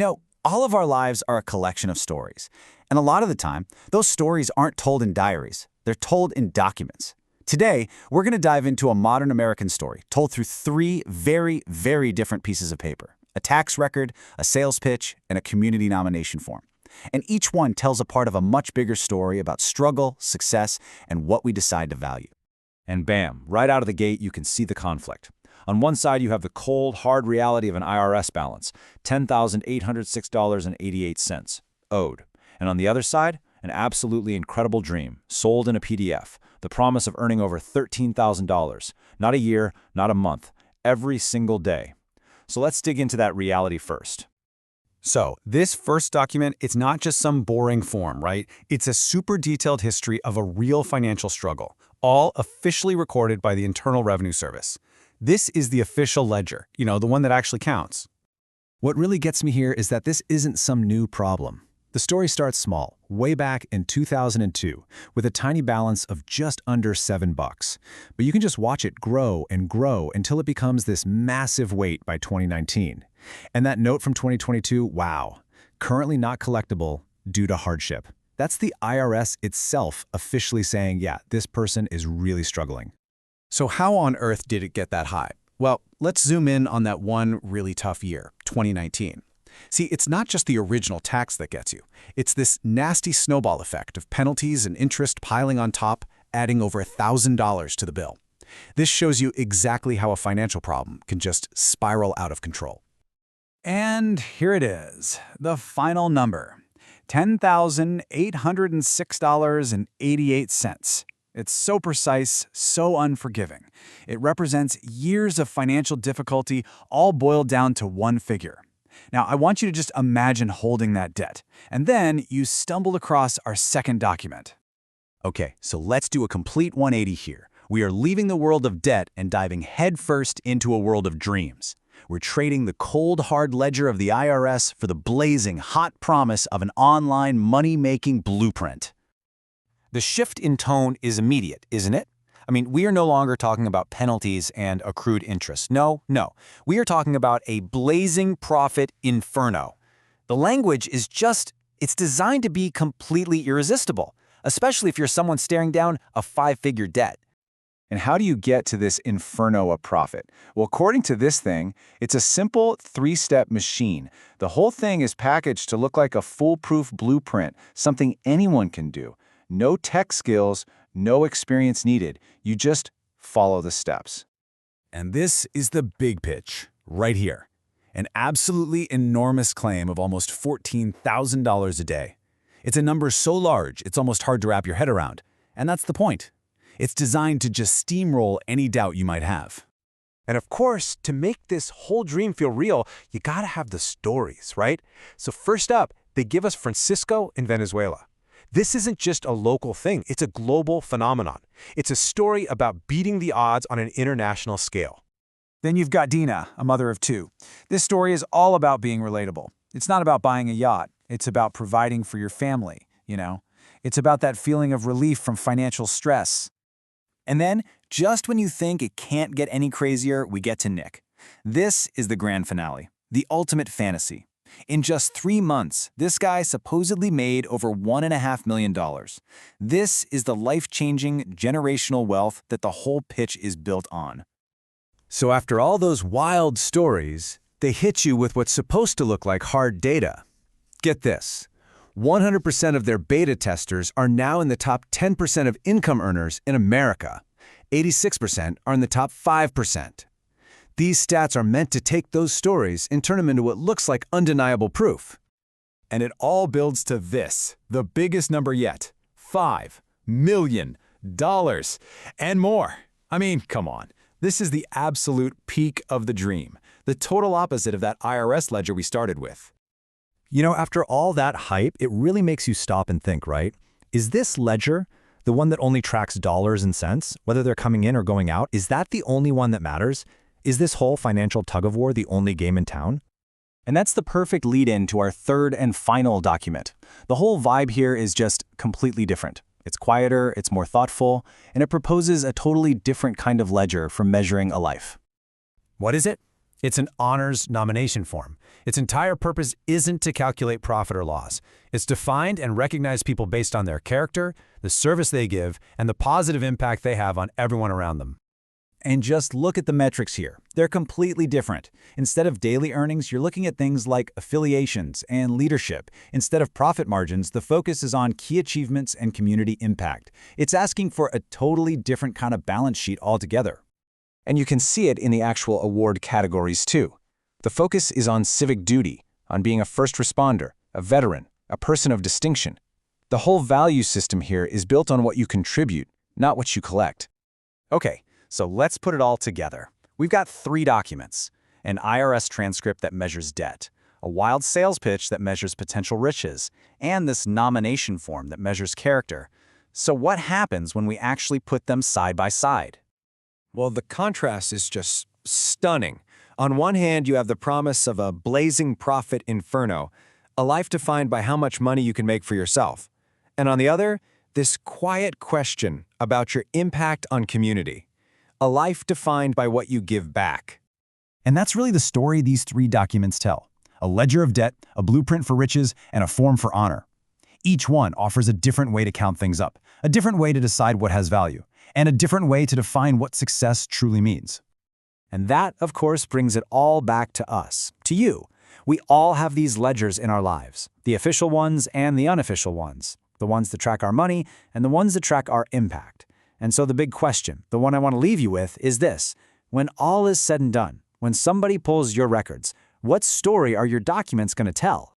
All of our lives are a collection of stories. And a lot of the time, those stories aren't told in diaries. They're told in documents. Today, we're going to dive into a modern American story told through three very, very different pieces of paper: a tax record, a sales pitch, and a community nomination form. And each one tells a part of a much bigger story about struggle, success, and what we decide to value. And bam, right out of the gate, you can see the conflict. On one side, you have the cold, hard reality of an IRS balance, $10,806.88 owed. And on the other side, an absolutely incredible dream, sold in a PDF, the promise of earning over $13,000, not a year, not a month, every single day. So let's dig into that reality first. So, this first document, it's not just some boring form, right? It's a super detailed history of a real financial struggle, all officially recorded by the Internal Revenue Service. This is the official ledger, the one that actually counts. What really gets me here is that this isn't some new problem. The story starts small, way back in 2002, with a tiny balance of just under $7. But you can just watch it grow and grow until it becomes this massive weight by 2019. And that note from 2022, wow, currently not collectible due to hardship. That's the IRS itself officially saying, yeah, this person is really struggling. So how on earth did it get that high? Well, let's zoom in on that one really tough year, 2019. See, it's not just the original tax that gets you. It's this nasty snowball effect of penalties and interest piling on top, adding over $1,000 to the bill. This shows you exactly how a financial problem can just spiral out of control. And here it is, the final number, $10,806.88. It's so precise, so unforgiving. It represents years of financial difficulty, all boiled down to one figure. Now, I want you to just imagine holding that debt, and then you stumbled across our second document. Okay, so let's do a complete 180 here. We are leaving the world of debt and diving headfirst into a world of dreams. We're trading the cold, hard ledger of the IRS for the blazing, hot promise of an online money-making blueprint. The shift in tone is immediate, isn't it? I mean, we are no longer talking about penalties and accrued interest. No. We are talking about a blazing profit inferno. The language is it's designed to be completely irresistible, especially if you're someone staring down a five-figure debt. And how do you get to this inferno of profit? Well, according to this thing, it's a simple three-step machine. The whole thing is packaged to look like a foolproof blueprint, something anyone can do. No tech skills, no experience needed. You just follow the steps. And this is the big pitch, right here. An absolutely enormous claim of almost $14,000 a day. It's a number so large, it's almost hard to wrap your head around. And that's the point. It's designed to just steamroll any doubt you might have. And of course, to make this whole dream feel real, you gotta have the stories, right? So first up, they give us Francisco in Venezuela. This isn't just a local thing, it's a global phenomenon. It's a story about beating the odds on an international scale. Then you've got Dina, a mother of two. This story is all about being relatable. It's not about buying a yacht. It's about providing for your family, It's about that feeling of relief from financial stress. And then, just when you think it can't get any crazier, we get to Nick. This is the grand finale, the ultimate fantasy. In just 3 months, this guy supposedly made over $1.5 million. This is the life-changing generational wealth that the whole pitch is built on. So after all those wild stories, they hit you with what's supposed to look like hard data. Get this. 100% of their beta testers are now in the top 10% of income earners in America. 86% are in the top 5%. These stats are meant to take those stories and turn them into what looks like undeniable proof. And it all builds to this, the biggest number yet, $5 million and more. I mean, come on. This is the absolute peak of the dream, the total opposite of that IRS ledger we started with. After all that hype, it really makes you stop and think, right? Is this ledger, the one that only tracks dollars and cents, whether they're coming in or going out, is that the only one that matters? Is this whole financial tug-of-war the only game in town? And that's the perfect lead-in to our third and final document. The whole vibe here is just completely different. It's quieter, it's more thoughtful, and it proposes a totally different kind of ledger for measuring a life. What is it? It's an honors nomination form. Its entire purpose isn't to calculate profit or loss. It's to find and recognize people based on their character, the service they give, and the positive impact they have on everyone around them. And just look at the metrics here. They're completely different. Instead of daily earnings, you're looking at things like affiliations and leadership. Instead of profit margins, the focus is on key achievements and community impact. It's asking for a totally different kind of balance sheet altogether. And you can see it in the actual award categories too. The focus is on civic duty, on being a first responder, a veteran, a person of distinction. The whole value system here is built on what you contribute, not what you collect. Okay, so let's put it all together. We've got 3 documents: an IRS transcript that measures debt, a wild sales pitch that measures potential riches, and this nomination form that measures character. So what happens when we actually put them side by side? Well, the contrast is just stunning. On one hand, you have the promise of a blazing profit inferno, a life defined by how much money you can make for yourself. And on the other, this quiet question about your impact on community, a life defined by what you give back. And that's really the story these 3 documents tell: a ledger of debt, a blueprint for riches, and a form for honor. Each one offers a different way to count things up, a different way to decide what has value, and a different way to define what success truly means. And that, of course, brings it all back to us, to you. We all have these ledgers in our lives, the official ones and the unofficial ones, the ones that track our money and the ones that track our impact. And so the big question, the one I want to leave you with, is this: when all is said and done, when somebody pulls your records, what story are your documents going to tell?